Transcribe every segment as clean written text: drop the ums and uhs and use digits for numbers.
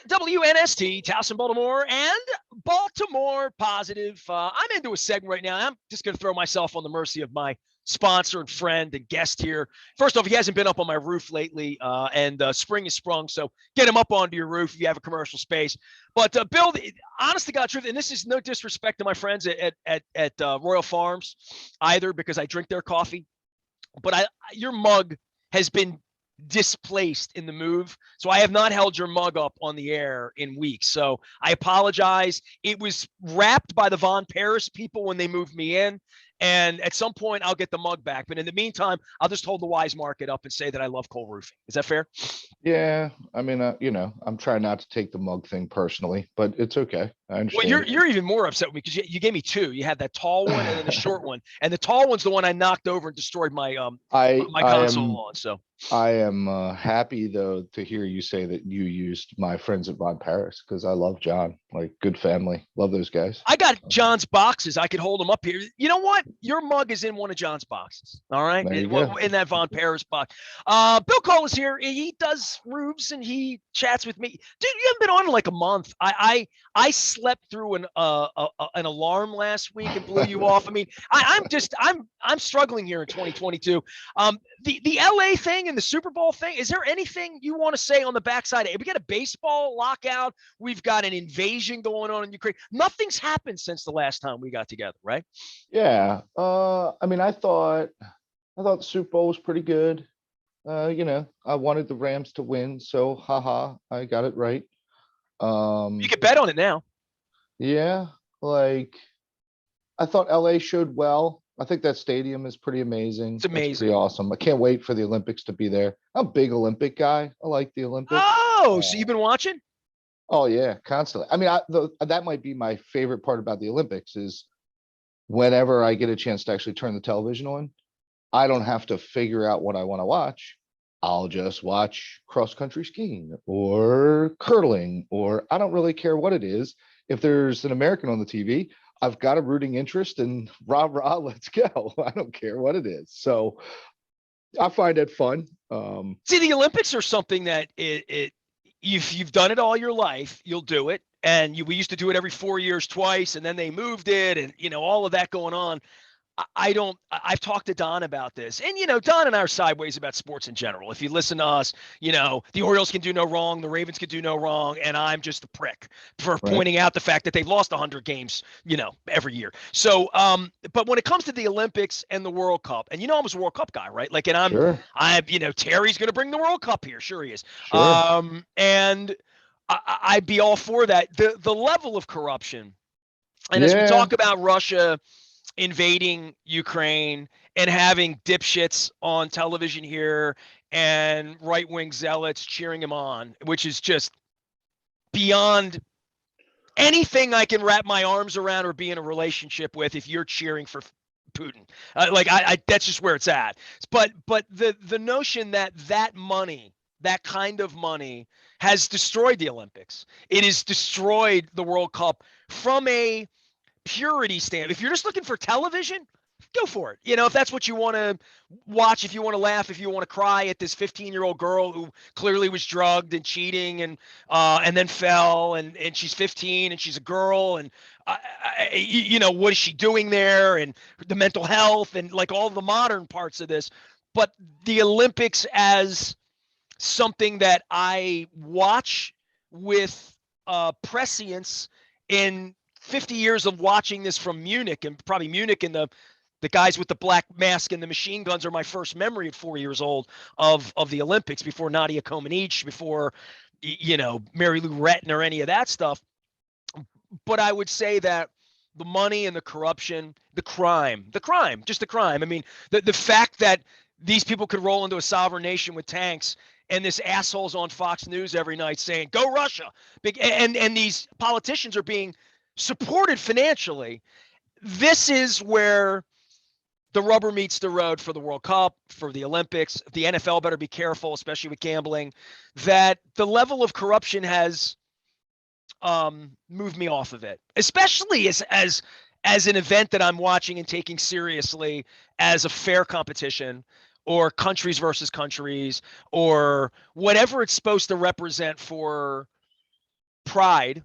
WNST, Towson, Baltimore, and Baltimore Positive. I'm into a segment right now. I'm just going to throw myself on the mercy of my sponsor and friend and guest here. First off, he hasn't been up on my roof lately, and spring is sprung, so get him up onto your roof if you have a commercial space. But Bill, honest to God truth, and this is no disrespect to my friends at Royal Farms either, because I drink their coffee, but your mug has been displaced in the move. So I have not held your mug up on the air in weeks. So I apologize. It was wrapped by the Von Paris people when they moved me in. And at some point I'll get the mug back. But in the meantime, I'll just hold the Wise Market up and say that I love Cole Roofing. Is that fair? Yeah, I mean, I'm trying not to take the mug thing personally, but it's okay. I Well, understand. you're even more upset with me because you gave me two. You had that tall one and then the short one. And the tall one's the one I knocked over and destroyed my I my I console am on. So I am happy though to hear you say that you used my friends at Von Paris because I love John, like good family, love those guys. I got John's boxes. I could hold them up here. You know what? Your mug is in one of John's boxes. All right. There you go. In that Von Paris box. Bill Cole is here. He does roofs and he chats with me. Dude, you haven't been on in like a month. I slept through an alarm last week and blew you off. I mean, I'm struggling here in 2022. The LA thing and the Super Bowl thing, is there anything you want to say on the backside? We got a baseball lockout. We've got an invasion going on in Ukraine. Nothing's happened since the last time we got together, right? Yeah. I mean, I thought the Super Bowl was pretty good. I wanted the Rams to win, so haha, I got it right. You can bet on it now. Yeah, like I thought LA showed well. I think that stadium is pretty amazing. It's That's amazing. pretty awesome. I can't wait for the Olympics to be there. I'm a big Olympic guy. I like the Olympics. Oh, so you've been watching? Oh yeah, constantly. I mean, that might be my favorite part about the Olympics is whenever I get a chance to actually turn the television on, I don't have to figure out what I want to watch. I'll just watch cross country skiing or curling, or I don't really care what it is. If there's an American on the TV, I've got a rooting interest and rah rah, let's go. I don't care what it is. So I find it fun. See, the Olympics are something that you've done it all your life, you'll do it. And we used to do it every 4 years twice, and then they moved it, and all of that going on. I've talked to Don about this, and Don and I are sideways about sports in general. If you listen to us, the Orioles can do no wrong, the Ravens can do no wrong, and I'm just a prick for Right. pointing out the fact that they've lost 100 games, every year. So, but when it comes to the Olympics and the World Cup, and I'm a World Cup guy, right? Like, and Sure. Terry's going to bring the World Cup here, sure he is. Sure. And I'd be all for that. The level of corruption, and as we Yeah. talk about Russia invading Ukraine and having dipshits on television here and right-wing zealots cheering him on, which is just beyond anything I can wrap my arms around or be in a relationship with if you're cheering for Putin. I that's just where it's at. But the notion that money, that kind of money, has destroyed the Olympics. It has destroyed the World Cup from a purity stand. If you're just looking for television, go for it. If that's what you want to watch, if you want to laugh, if you want to cry at this 15-year-old girl who clearly was drugged and cheating and then fell and she's 15 and she's a girl and what is she doing there and the mental health and like all the modern parts of this. But the Olympics as something that I watch with prescience in 50 years of watching this from Munich, and probably Munich and the guys with the black mask and the machine guns are my first memory at 4 years old of the Olympics, before Nadia Comaneci, before Mary Lou Retton or any of that stuff. But I would say that the money and the corruption, the crime, just the crime. I mean, the fact that these people could roll into a sovereign nation with tanks, and this asshole's on Fox News every night saying, "Go Russia." And these politicians are being supported financially. This is where the rubber meets the road for the World Cup, for the Olympics. The NFL better be careful, especially with gambling, that the level of corruption has moved me off of it, especially as an event that I'm watching and taking seriously as a fair competition, or countries versus countries, or whatever it's supposed to represent for pride.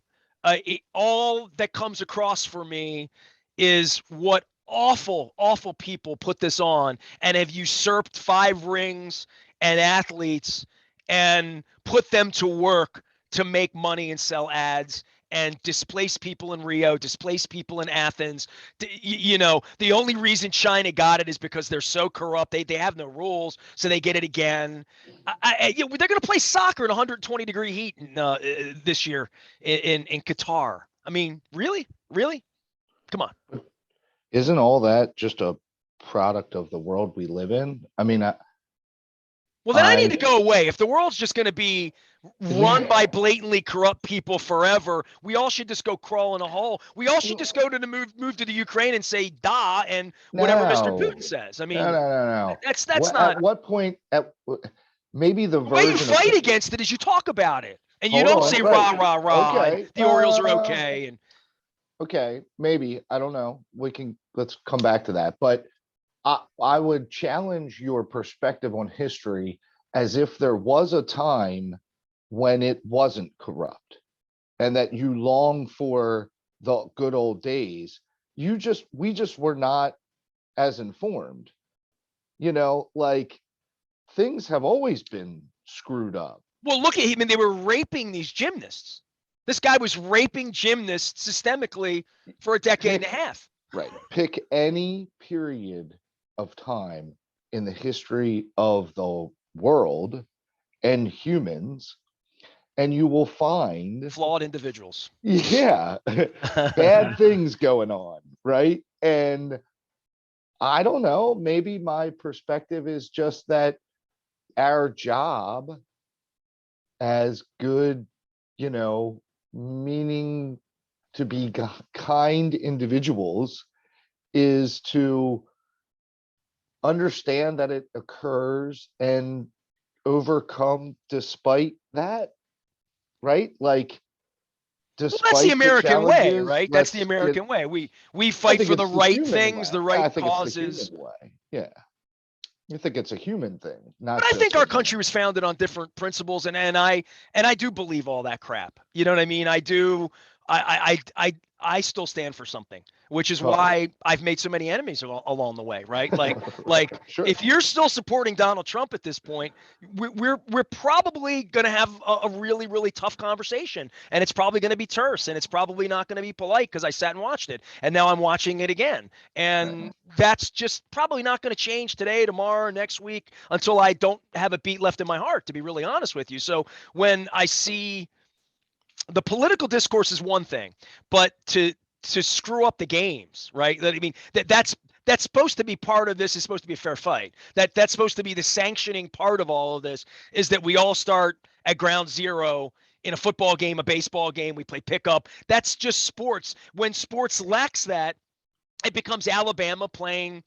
All that comes across for me is what awful, awful people put this on and have usurped 5 rings and athletes and put them to work to make money and sell ads and displace people in Rio, displace people in Athens. The only reason China got it is because they're so corrupt. They have no rules, so they get it again. They're going to play soccer in 120-degree heat this year in Qatar. I mean, really, really, come on. Isn't all that just a product of the world we live in? I mean, Well, then I need I to go away. If the world's just going to be run by blatantly corrupt people forever, we all should just go crawl in a hole. We all should just go to the move to the Ukraine and say "da" and whatever Mr. no, Putin says. I no, mean, no, no, no. that's What at not what point maybe the the way you version of fight against it is you talk about it and you hold don't on, say right? rah rah rah and Okay, the Orioles are okay and okay, maybe I don't know. Let's come back to that, but I would challenge your perspective on history as if there was a time when it wasn't corrupt and that you long for the good old days. We just were not as informed, like things have always been screwed up. well, look at him. And they were raping these gymnasts. This guy was raping gymnasts systemically for a decade and a half. Right. Pick any period of time in the history of the world and humans, and you will find, Flawed individuals. yeah, bad things going on, right? And I don't know, maybe my perspective is just that our job as good, meaning to be kind individuals is to understand that it occurs and overcome despite that, right? Like, Well, that's the despite the American way, challenges, right? That's the let's get, American way. We I fight think for the it's the right human things, way. the I right think it's the human causes. way. Yeah. I think it's a human thing, But not I think just our a country was founded on different principles, and I do believe all that crap. You know what I mean? I do. I still stand for something, which is totally. why I've made so many enemies along the way, right? Like Sure. if you're still supporting Donald Trump at this point, we're probably going to have a really really tough conversation, and it's probably going to be terse, and it's probably not going to be polite because I sat and watched it, and now I'm watching it again, Right. and that's just probably not going to change today, tomorrow, next week until I don't have a beat left in my heart, to be really honest with you. So when I see the political discourse is one thing, but to screw up the games, right? I mean that's supposed to be part of this. Is supposed to be a fair fight. That's supposed to be the sanctioning part of all of this. Is that we all start at ground zero in a football game, a baseball game. We play pickup. That's just sports. When sports lacks that, it becomes Alabama playing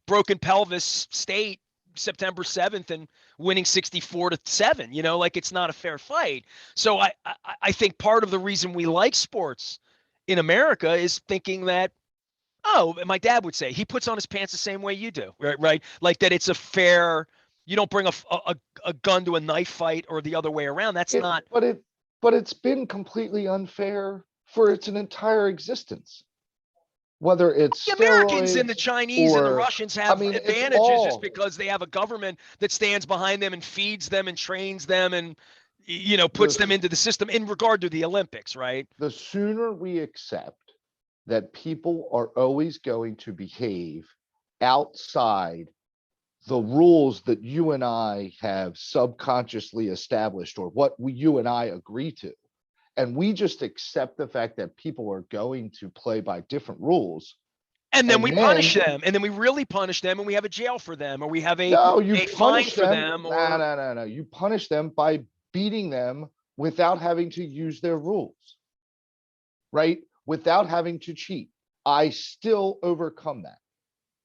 broken pelvis state September 7th and winning 64-7. Like it's not a fair fight. So I think part of the reason we like sports in America is thinking that, oh, my dad would say he puts on his pants the same way you do, right? Like that it's a fair. You don't bring a gun to a knife fight or the other way around. That's It, not. but it, but it's been completely unfair for its an entire existence, whether it's The Americans and the steroids Chinese and the or, Russians I have mean, it's advantages just all because they have a government that stands behind them and feeds them and trains them and puts them this, into the system in regard to the Olympics, right? the sooner we accept that people are always going to behave outside the rules that you and I have subconsciously established or what you and I agree to. And we just accept the fact that people are going to play by different rules. And then And we punish then, them, and then we really punish them, and we have a jail for them, or we have a no, you a fine punish for them. them, No, or no, no, no. You punish them by beating them without having to use their rules, right? Without having to cheat. I still overcome that.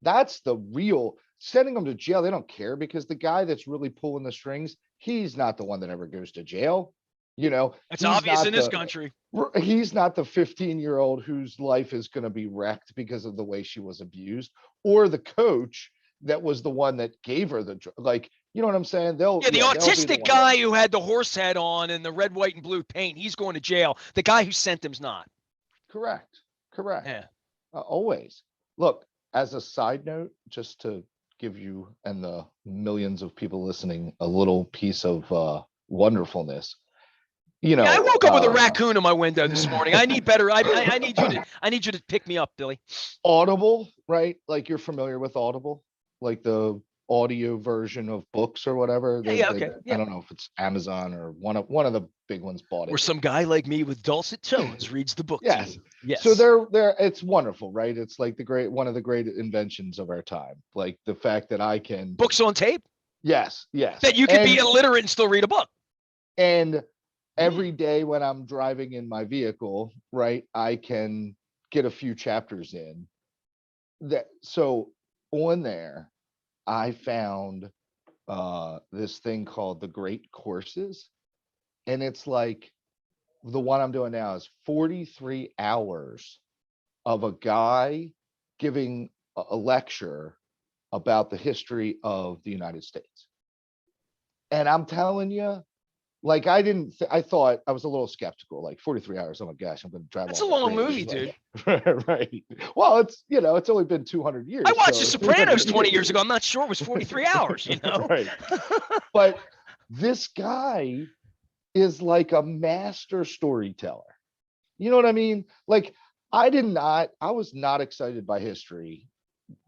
That's the real sending them to jail. They don't care because the guy that's really pulling the strings, he's not the one that ever goes to jail. it's obvious in this The country. he's not the 15-year-old whose life is going to be wrecked because of the way she was abused, or the coach that was the one that gave her the like, You know what I'm saying? They'll, Yeah, the yeah, they'll be the autistic one. guy who had the horse head on and the red, white, and blue paint, he's going to jail. The guy who sent him's not. Correct. Correct. Yeah. Always. Look, as a side note, just to give you and the millions of people listening a little piece of wonderfulness, you Yeah, I know, woke up with a raccoon in my window this morning. I need better. I need you to pick me up, Billy. Audible, right? Like you're familiar with Audible, like the audio version of books or whatever. Yeah, yeah, okay. I Yeah. don't know if it's Amazon or one of the big ones bought Where it. some guy like me with dulcet tones reads the book to Yes. you. So Yes. they're it's wonderful, right? It's like one of the great inventions of our time. Like the fact that I can, Books on tape yes, yes. that you could be illiterate and still read a book. And every day when I'm driving in my vehicle, right, I can get a few chapters in. That so on there, I found this thing called the Great Courses, and it's like the one I'm doing now is 43 hours of a guy giving a lecture about the history of the United States. And I'm telling you, like I thought I was a little skeptical, like 43 hours. Oh my gosh, I'm going to drive That's all a the long freeways. movie, dude. Like, right. Well, it's, it's only been 200 I years. watched The So Sopranos 300 20 years ago. I'm not sure it was 43 hours, you know? Right. But this guy is like a master storyteller. You know what I mean? Like I was not excited by history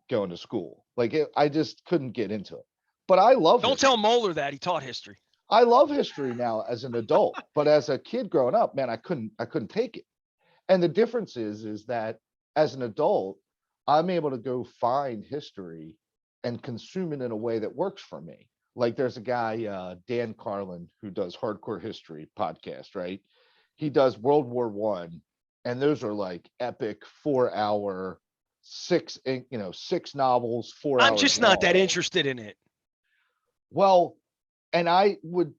going to school. Like I just couldn't get into it. But I love Don't tell history. Moeller that. He taught history. I love history now as an adult, but as a kid growing up, man, I couldn't take it. And the difference is that as an adult, I'm able to go find history and consume it in a way that works for me. Like there's a guy, Dan Carlin, who does Hardcore History podcast, right? He does World War One, and those are like epic 4 hour, six novels, four I'm hours just not that long. interested in it. Well, and I would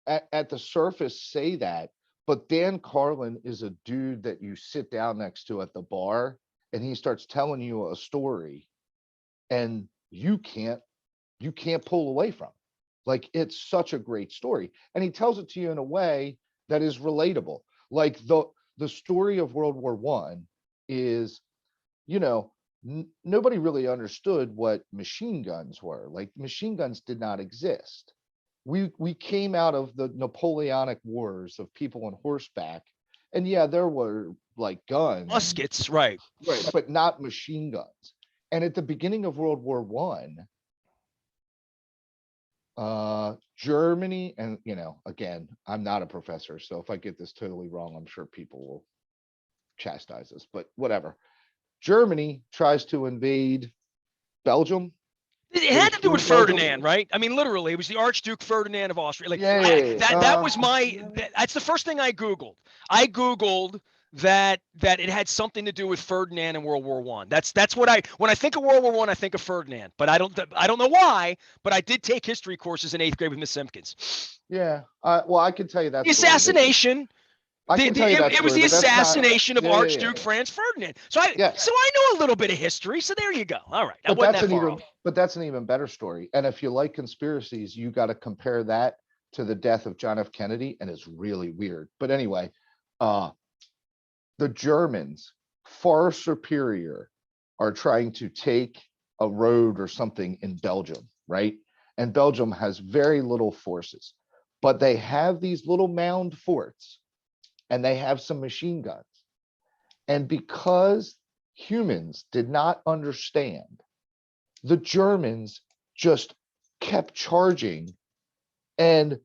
at the surface say that, but Dan Carlin is a dude that you sit down next to at the bar and he starts telling you a story and you can't pull away from it. Like it's such a great story. And he tells it to you in a way that is relatable. Like the story of World War One is, you know, nobody really understood what machine guns were. Like machine guns did not exist. We came out of the Napoleonic Wars of people on horseback, and yeah, there were like guns, Muskets, right. right, but not machine guns. And at the beginning of World War One, Germany, and again, I'm not a professor, so if I get this totally wrong, I'm sure people will chastise us, but whatever. Germany tries to invade Belgium. It Goes had to do with through Belgium. Ferdinand, right? I mean, literally, it was the Archduke Ferdinand of Austria. Like Yeah, yeah, yeah. that was that's the first thing I Googled. I Googled that it had something to do with Ferdinand and World War One. That's what when I think of World War One, I think of Ferdinand, but I don't know why. But I did take history courses in 8th grade with Miss Simpkins. Yeah. Well, I can tell you that The story. assassination. I can tell you that It was story, the but that's not. assassination of Yeah, yeah, yeah. Archduke Franz Ferdinand. So I Yes, know a little bit of history. So there you go. All right, I but wasn't that's that an far even off. but that's an even better story. And if you like conspiracies, you got to compare that to the death of John F. Kennedy, and it's really weird. But anyway, uh, the Germans, far superior, are trying to take a road or something in Belgium, right? And Belgium has very little forces, but they have these little mound forts and they have some machine guns. And because humans did not understand, the Germans just kept charging and At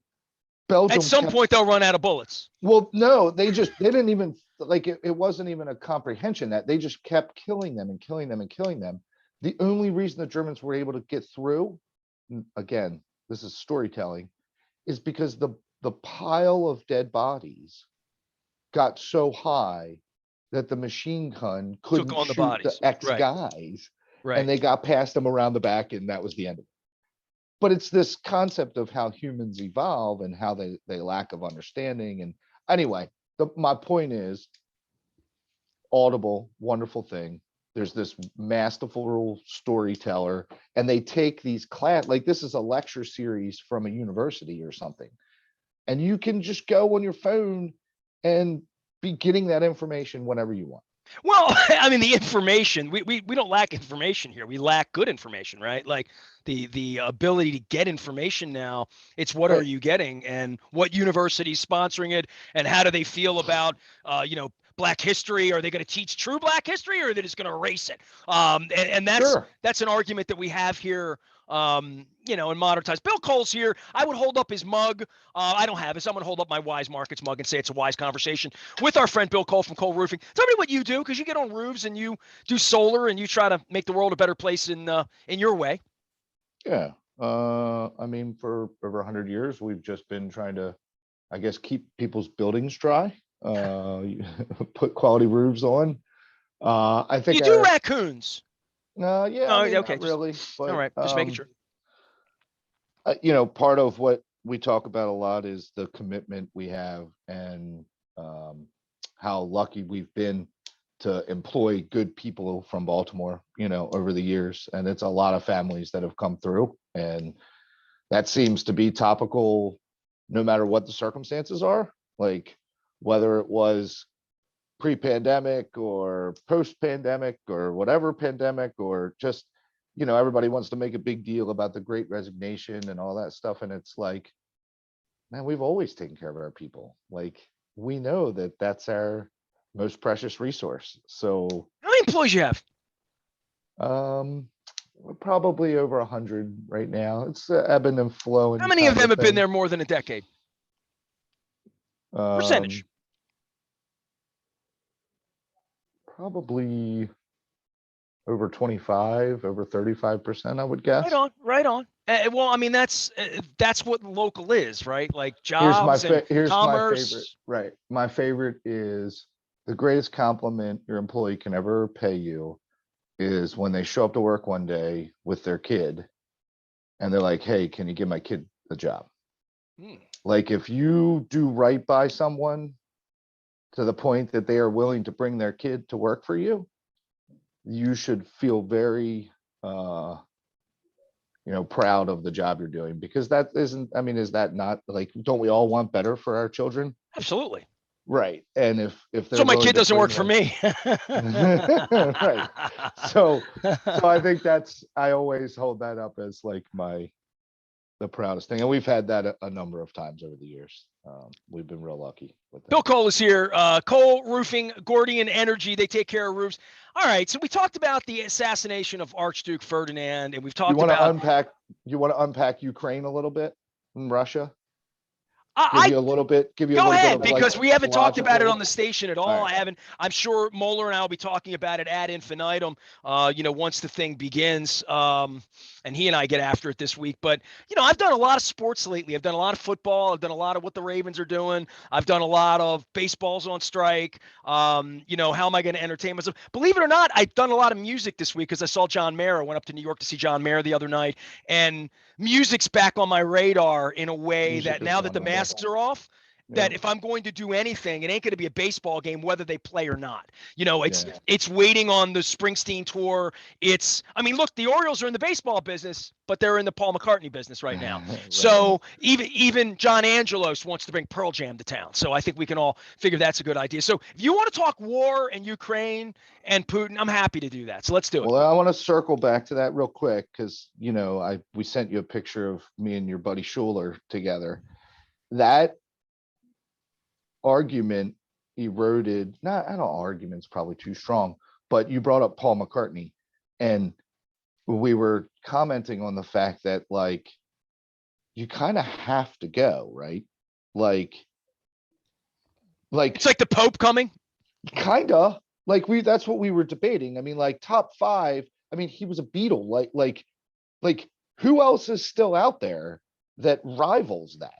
Belgium some kept. point, they'll run out of bullets. Well, no, they didn't even like it wasn't even a comprehension that they just kept killing them and killing them and killing them. The only reason the Germans were able to get through, again, this is storytelling, is because the pile of dead bodies got so high that the machine gun Took couldn't on the shoot the bodies. X Right. guys, and Right. they got past them around the back, and that was the end of it. But it's this concept of how humans evolve and how they lack of understanding. And anyway, my point is, Audible, wonderful thing. there's this masterful storyteller, and they take these class, like this is a lecture series from a university or something, and you can just go on your phone and be getting that information whenever you want. Well, I mean, the information, we don't lack information here. We lack good information, right? Like the ability to get information now. It's what are Right. you getting, and what university's sponsoring it, and how do they feel about Black history? Are they going to teach true Black history, or are they just going to erase it? And Sure. that's an argument that we have here. In modern times. Bill Cole's here. I would hold up his mug. I don't have it. So I'm going to hold up my Wise Markets mug and say it's a wise conversation with our friend Bill Cole from Cole Roofing. Tell me what you do, because you get on roofs and you do solar and you try to make the world a better place in your way. Yeah. I mean, for over 100 years, we've just been trying to, I guess, keep people's buildings dry, put quality roofs on. I think You do raccoons. yeah, Oh, I mean, okay. not really, All but right. Just making sure. part of what we talk about a lot is the commitment we have, and how lucky we've been to employ good people from Baltimore, over the years. And it's a lot of families that have come through, and that seems to be topical no matter what the circumstances are, like whether it was pre-pandemic or post-pandemic or whatever pandemic, or just, everybody wants to make a big deal about the great resignation and all that stuff. And it's like, man, we've always taken care of our people. Like, we know that that's our most precious resource. So How many employees you have? we're probably over 100 right now. It's ebbing and flowing How many of kind them of have been thing. there more than a decade? um Percentage. Probably over 25, over 35%, I would guess. Right on. Right on. Well, I mean, that's what local is, right? Like Here's my jobs and here's my favorite. commerce. Right. My favorite is the greatest compliment your employee can ever pay you is when they show up to work one day with their kid and they're like, "Hey, can you give my kid a job?" Hmm. Like, if you do right by someone to the point that they are willing to bring their kid to work for you, you should feel very proud of the job you're doing, because that isn't, I mean, is that not, like, don't we all want better for our children? Absolutely. Right. And if So they're my willing kid to doesn't bring work for their me. right. So I think I always hold that up as like the proudest thing. And we've had that a number of times over the years. We've been real lucky with Bill that. Cole is here. Cole Roofing, Gordian Energy. They take care of roofs. All right. So we talked about the assassination of Archduke Ferdinand, and we've You talked want to about. unpack Ukraine a little bit in Russia? Give I you a little bit, give you a Go little bit ahead, of like because we haven't talked about it on logical. the station at All all. right. I haven't. I'm sure Moeller and I will be talking about it ad infinitum. Once the thing begins, and he and I get after it this week. But I've done a lot of sports lately. I've done a lot of football. I've done a lot of what the Ravens are doing. I've done a lot of baseball's on strike. How am I going to entertain myself? Believe it or not, I've done a lot of music this week because I saw John Mayer. I went up to New York to see John Mayer the other night, and music's back on my radar in a way Music that is now that the wonderful. masks are off, Yeah. that if I'm going to do anything, it ain't going to be a baseball game, whether they play or not. It's Yeah. it's waiting on the Springsteen tour. I mean, look, the Orioles are in the baseball business, but they're in the Paul McCartney business right now. Right. So even John Angelos wants to bring Pearl Jam to town. So I think we can all figure that's a good idea. So if you want to talk war and Ukraine and Putin, I'm happy to do that. So let's do it. Well, I want to circle back to that real quick because we sent you a picture of me and your buddy Schuler together. That argument eroded. Not, I don't. Argument's probably too strong, but you brought up Paul McCartney, and we were commenting on the fact that, like, you kind of have to go, right? Like, It's like the Pope coming. kind of like that's what we were debating. I mean, like, top five. I mean, he was a Beatle. Like who else is still out there that rivals that?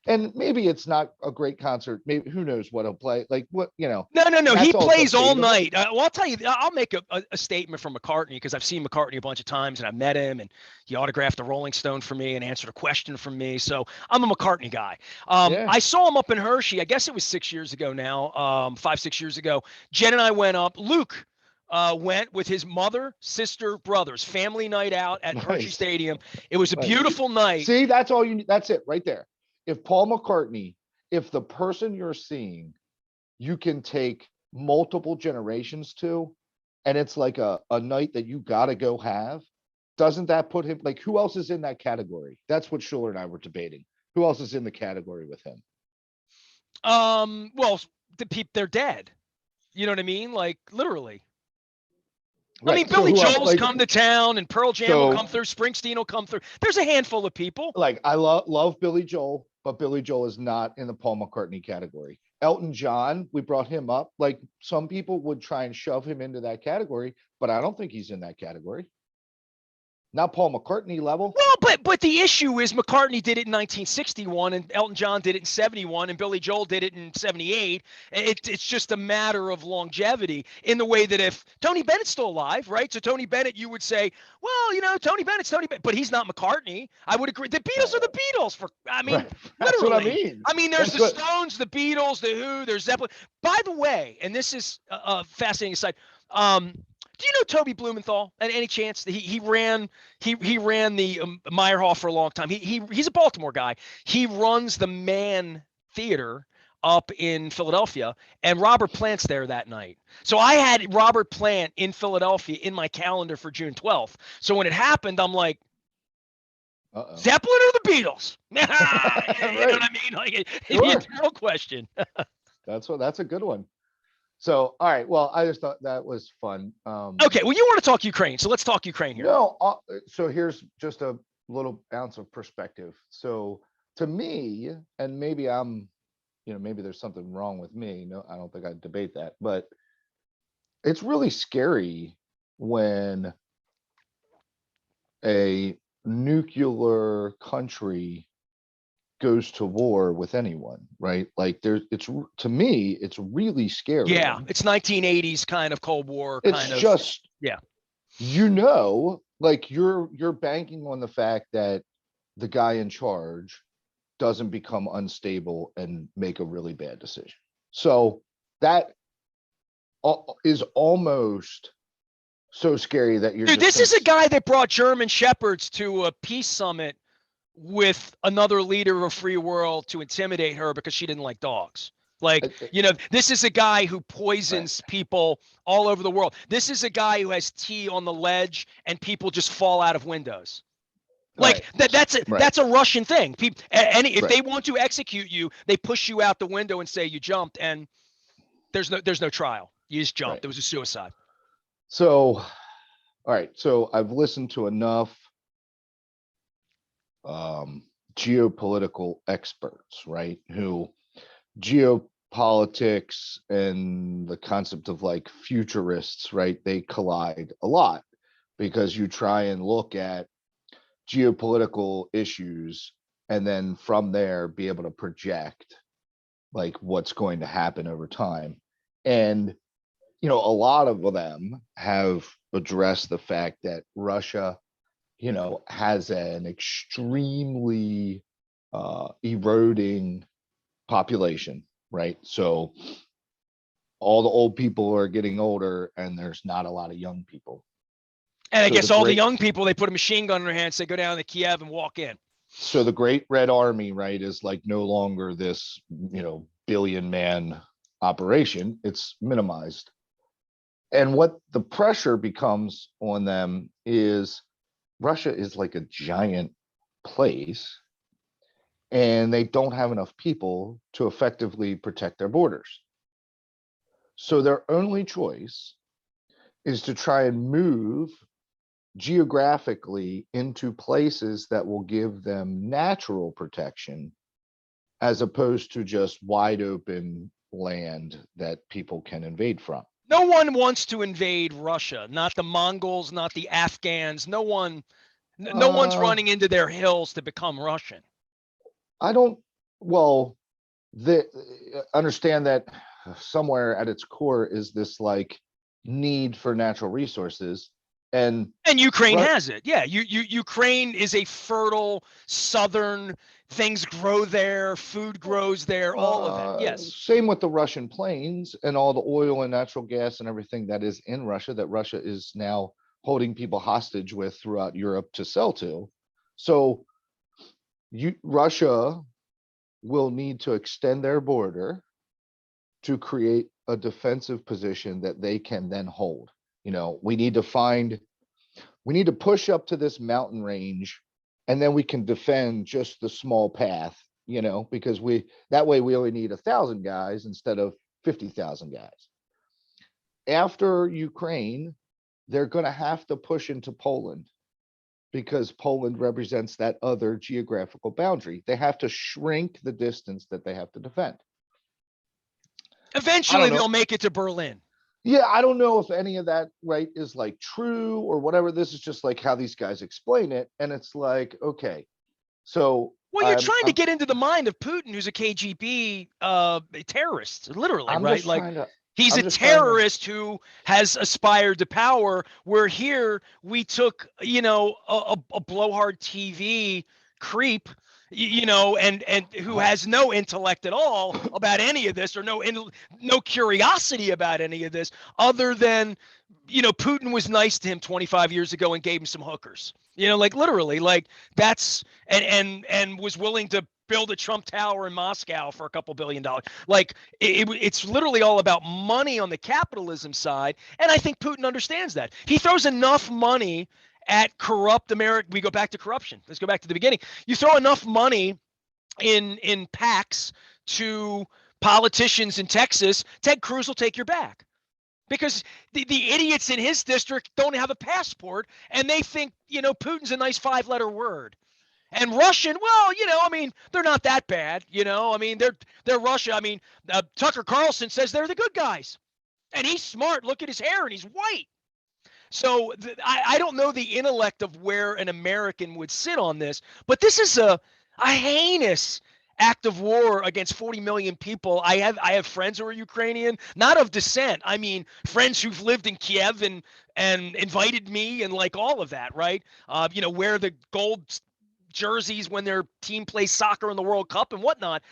And maybe it's not a great concert. Maybe, who knows what he'll play? Like, what, No. He that's all plays all debatable. night. Well, I'll tell you, I'll make a statement from McCartney because I've seen McCartney a bunch of times and I've met him and he autographed a Rolling Stone for me and answered a question from me. So I'm a McCartney guy. Yeah. I saw him up in Hershey. I guess it was 6 years ago now, 5, 6 years ago. Jen and I went up. Luke went with his mother, sister, brothers, family night out at Hershey Nice. Stadium. It was a Nice. beautiful night. See, that's all you need. That's it right there. If Paul McCartney, if the person you're seeing, you can take multiple generations to, and it's like a night that you got to go have, doesn't that put him, like, who else is in that category? That's what Schuler and I were debating. Who else is in the category with him? Well, they're dead. You know what I mean? Like literally. I mean, Right. So Billy who else? Joel's Like, come to town, and Pearl Jam will so come through. Springsteen will come through. There's a handful of people. like I love Billy Joel, but Billy Joel is not in the Paul McCartney category. Elton John, we brought him up. Like, some people would try and shove him into that category, but I don't think he's in that category. Not Paul McCartney level. Well, but the issue is McCartney did it in 1961, and Elton John did it in 71, and Billy Joel did it in 78. It's just a matter of longevity in the way that if Tony Bennett's still alive, right? So Tony Bennett, you would say, well, Tony Bennett's Tony Bennett, but he's not McCartney. I would agree. The Beatles are the Beatles. I mean, Right. That's what I literally. mean. I mean, there's That's the Stones, the Beatles, the Who, there's Zeppelin. By the way, and this is a fascinating aside. Do you know Toby Blumenthal? At any chance? He ran the Meyerhoff for a long time. He's a Baltimore guy. He runs the Mann Theater up in Philadelphia, and Robert Plant's there that night. So I had Robert Plant in Philadelphia in my calendar for June 12th. So when it happened, I'm like, Uh-oh. Zeppelin or the Beatles? You know Right. what I mean? Like Sure. the eternal question. That's a good one. So, all right. Well, I just thought that was fun. Okay, well, you want to talk Ukraine, so let's talk Ukraine here. No, so here's just a little ounce of perspective. So to me, and maybe maybe there's something wrong with me. No, I don't think I'd debate that, but it's really scary when a nuclear country goes to war with anyone, right? Like, to me, it's really scary. Yeah, it's 1980s kind of Cold War It's kind of. just, yeah. Like, you're banking on the fact that the guy in charge doesn't become unstable and make a really bad decision. So that is almost so scary that you're Dude, this is a guy that brought German shepherds to a peace summit with another leader of a free world to intimidate her because she didn't like dogs. Like, this is a guy who poisons people all over the world. This is a guy who has tea on the ledge and people just fall out of windows. Like, that's a Russian thing. People, if they want to execute you, they push you out the window and say you jumped, and there's no trial. You just jumped. It was a suicide. So, all right. So I've listened to enough geopolitical experts, right? Who geopolitics and the concept of like futurists, right? They collide a lot because you try and look at geopolitical issues and then from there be able to project like what's going to happen over time. And a lot of them have addressed the fact that Russia has an extremely eroding population, right? So all the old people are getting older and there's not a lot of young people. And I guess all the young people, they put a machine gun in their hand, say, go down to Kiev and walk in. So the Great Red Army, right, is like no longer this, billion man operation. It's minimized. And what the pressure becomes on them is Russia is like a giant place and they don't have enough people to effectively protect their borders. So their only choice is to try and move geographically into places that will give them natural protection as opposed to just wide open land that people can invade from. No one wants to invade Russia, not the Mongols, not the Afghans. No one's running into their hills to become Russian. Understand that somewhere at its core is this like need for natural resources. And And Ukraine has it. Yeah, Ukraine is a fertile southern. Things grow there, food grows there, all of that. Yes. Same with the Russian plains and all the oil and natural gas and everything that is in Russia that Russia is now holding people hostage with throughout Europe to sell to. So Russia will need to extend their border to create a defensive position that they can then hold. We need to push up to this mountain range, and then we can defend just the small path, because that way we only need 1,000 guys instead of 50,000 guys. After Ukraine, they're going to have to push into Poland because Poland represents that other geographical boundary. They have to shrink the distance that they have to defend. Eventually, they'll make it to Berlin. Yeah, I don't know if any of that is like true or whatever. This is just like how these guys explain it, and it's like, okay, so well, you're trying to get into the mind of Putin, who's a KGB terrorist, literally, right? Like he's a terrorist who has aspired to power. Where here we took, a blowhard TV creep, and who has no intellect at all about any of this, or no curiosity about any of this, other than, Putin was nice to him 25 years ago and gave him some hookers. Like literally, like that's and was willing to build a Trump Tower in Moscow for a couple $2 billion. Like it's literally all about money on the capitalism side, and I think Putin understands that. He throws enough money at corrupt America. We go back to corruption. Let's go back to the beginning. You throw enough money in PACs to politicians in Texas, Ted Cruz will take your back. Because the idiots in his district don't have a passport, and they think, Putin's a nice 5-letter word. And Russian, well, they're not that bad. They're Russia. Tucker Carlson says they're the good guys. And he's smart. Look at his hair, and he's white. So I don't know the intellect of where an American would sit on this, but this is a heinous act of war against 40 million people. I have friends who are Ukrainian, not of descent. I mean, friends who've lived in Kiev and invited me and like all of that, right? Wear the gold jerseys when their team plays soccer in the World Cup and whatnot.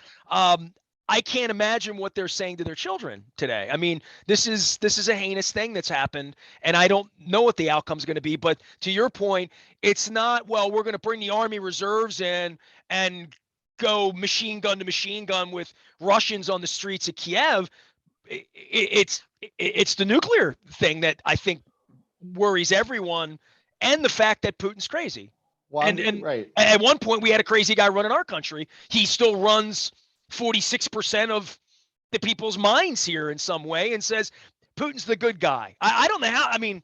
I can't imagine what they're saying to their children today. I mean, this is a heinous thing that's happened, and I don't know what the outcome's going to be. But to your point, it's not, well, we're going to bring the Army reserves in and go machine gun to machine gun with Russians on the streets of Kiev. It's the nuclear thing that I think worries everyone, and the fact that Putin's crazy. Well, and right. At one point, we had a crazy guy running our country. He still runs 46% of the people's minds here in some way, and says Putin's the good guy. I don't know how. I mean,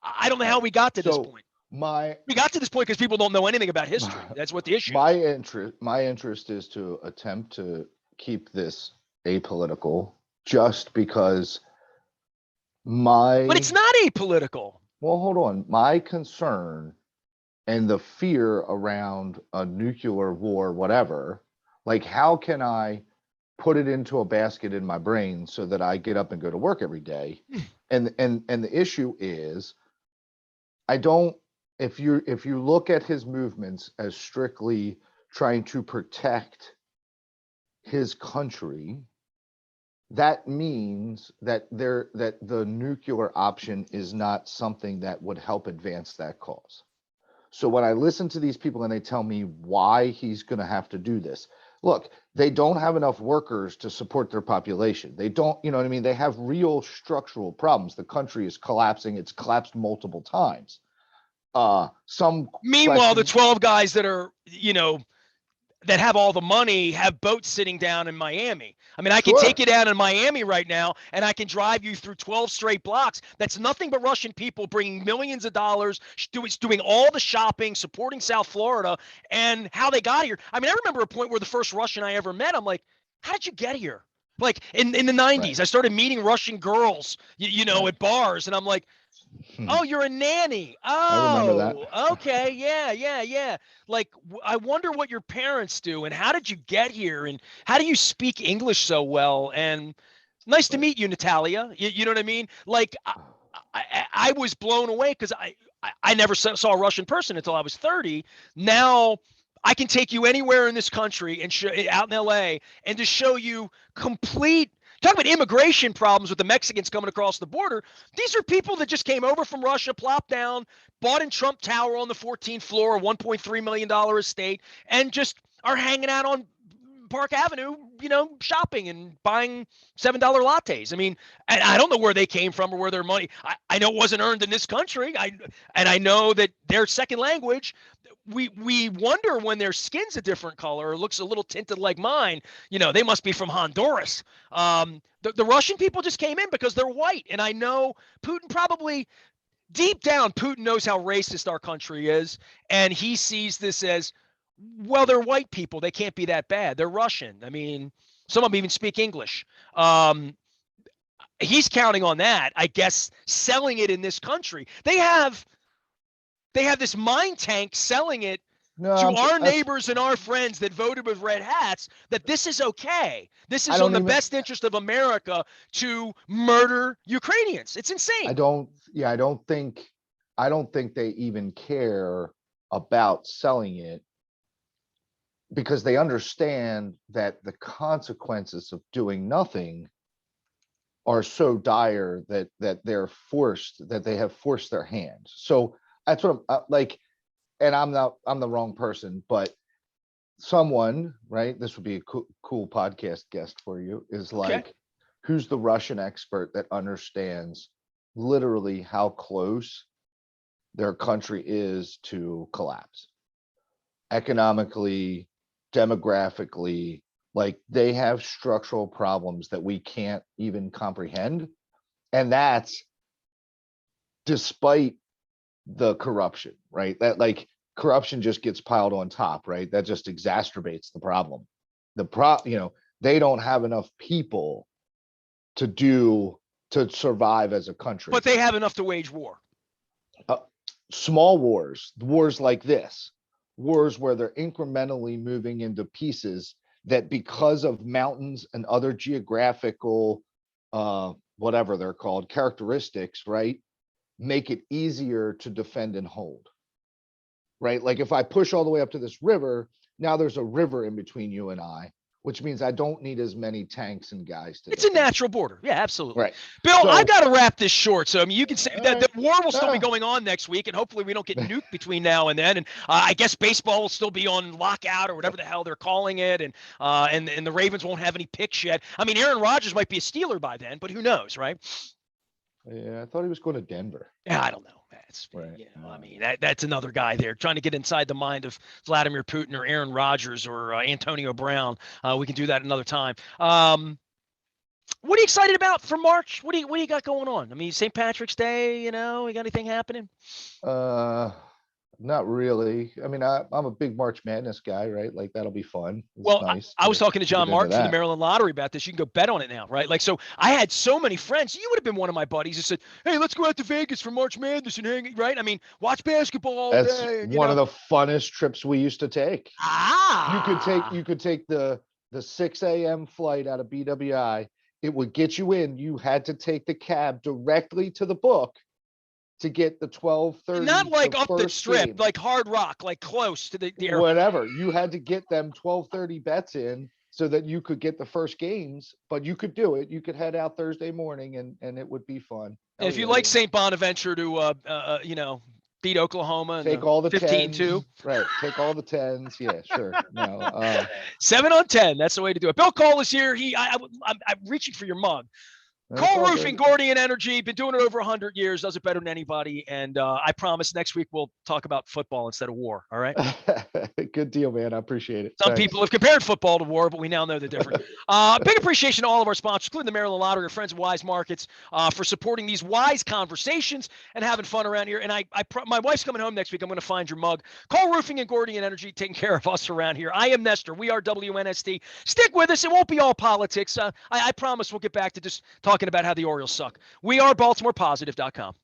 I don't know how we got to this point. We got to this point because people don't know anything about history. That's what the issue is. My interest is to attempt to keep this apolitical, just because But it's not apolitical. Well, hold on. My concern and the fear around a nuclear war, whatever, like, how can I put it into a basket in my brain so that I get up and go to work every day? And the issue is, if you look at his movements as strictly trying to protect his country, that means that the nuclear option is not something that would help advance that cause. So when I listen to these people and they tell me why he's going to have to do this, look, they don't have enough workers to support their population. They don't, you know what I mean? They have real structural problems. The country is collapsing. It's collapsed multiple times. Meanwhile, the 12 guys that are, that have all the money have boats sitting down in Miami. I mean, I can take you down in Miami right now, and I can drive you through 12 straight blocks. That's nothing but Russian people bringing millions of dollars, doing all the shopping, supporting South Florida, and how they got here. I mean, I remember a point where the first Russian I ever met, I'm like, how did you get here? Like in the 90s, right. I started meeting Russian girls, right. at bars, and I'm like, oh, you're a nanny. Oh, I remember that. Okay. Yeah. Like, I wonder what your parents do, and how did you get here, and how do you speak English so well? And nice to meet you, Natalia. You know what I mean? Like, I was blown away because I never saw a Russian person until I was 30. Now I can take you anywhere in this country and out in LA and to show you complete. Talk about immigration problems with the Mexicans coming across the border. These are people that just came over from Russia, plopped down, bought in Trump Tower on the 14th floor, a $1.3 million estate, and just are hanging out on Park Avenue, shopping and buying $7 lattes. I mean, and I don't know where they came from or where their money. I know it wasn't earned in this country. I know that their second language. We wonder when their skin's a different color or looks a little tinted like mine. They must be from Honduras. The Russian people just came in because they're white, and I know Putin probably. Deep down, Putin knows how racist our country is, and he sees this as, well, they're white people. They can't be that bad. They're Russian. I mean, some of them even speak English. He's counting on that, I guess, selling it in this country. They have this mind tank selling it to our neighbors and our friends that voted with red hats that this is okay. This is on the best interest of America to murder Ukrainians. It's insane. I don't think they even care about selling it because they understand that the consequences of doing nothing are so dire that they have forced their hand. So that's what I'm like. And I'm the wrong person, but someone, right? This would be a cool podcast guest for you, is like, who's the Russian expert that understands literally how close their country is to collapse economically, demographically. Like, they have structural problems that we can't even comprehend. And that's despite the corruption, right? That, like, corruption just gets piled on top, right? That just exacerbates the problem. They don't have enough people to survive as a country. But they have enough to wage war. Small wars like this, wars where they're incrementally moving into pieces that, because of mountains and other geographical, whatever they're called, characteristics, right, make it easier to defend and hold, right? Like, if I push all the way up to this river, now there's a river in between you and I, which means I don't need as many tanks and guys to It's a natural border. Yeah, absolutely. Right. Bill, I got to wrap this short. So, I mean, you can say that the war will still be No. going on next week, and hopefully we don't get nuked between now and then. And I guess baseball will still be on lockout or whatever the hell they're calling it. And the Ravens won't have any picks yet. I mean, Aaron Rodgers might be a Steeler by then, but who knows, right? Yeah, I thought he was going to Denver. Yeah, I don't know. Right. I mean, that's another guy there trying to get inside the mind of Vladimir Putin or Aaron Rodgers or Antonio Brown. We can do that another time. What are you excited about for March? What do you got going on? I mean, St. Patrick's Day, you got anything happening? Not really. I mean, I'm a big March Madness guy, right? Like, that'll be fun. It's well, nice I was talking to John Martin from the that. Maryland Lottery about this. You can go bet on it now, right? Like, so I had so many friends. You would have been one of my buddies who said, "Hey, let's go out to Vegas for March Madness and hang," right? I mean, watch basketball all That's day. one of the funnest trips we used to take. You could take the 6 a.m. flight out of BWI. It would get you in. You had to take the cab directly to the book to get the 12:30. Not like up the strip, game. like Hard Rock, like close to the airport. Whatever. You had to get them 12:30 bets in so that you could get the first games, but you could do it. You could head out Thursday morning and it would be fun. And if you like St. Bonaventure to, beat Oklahoma, take all the 15-2. Right. Take all the 10s. Yeah, sure. No, 7 on 10. That's the way to do it. Bill Cole is here. I'm reaching for your mug. Cole Roofing, Gordian Energy, been doing it over 100 years, does it better than anybody. And I promise next week we'll talk about football instead of war. All right. Good deal, man. I appreciate it. Some people have compared football to war, but we now know the difference. Big appreciation to all of our sponsors, including the Maryland Lottery, our friends at Wise Markets, for supporting these wise conversations and having fun around here. And my wife's coming home next week. I'm going to find your mug. Cole Roofing and Gordian Energy, taking care of us around here. I am Nestor. We are WNST. Stick with us. It won't be all politics. I promise we'll get back to just talking about how the Orioles suck. We are BaltimorePositive.com.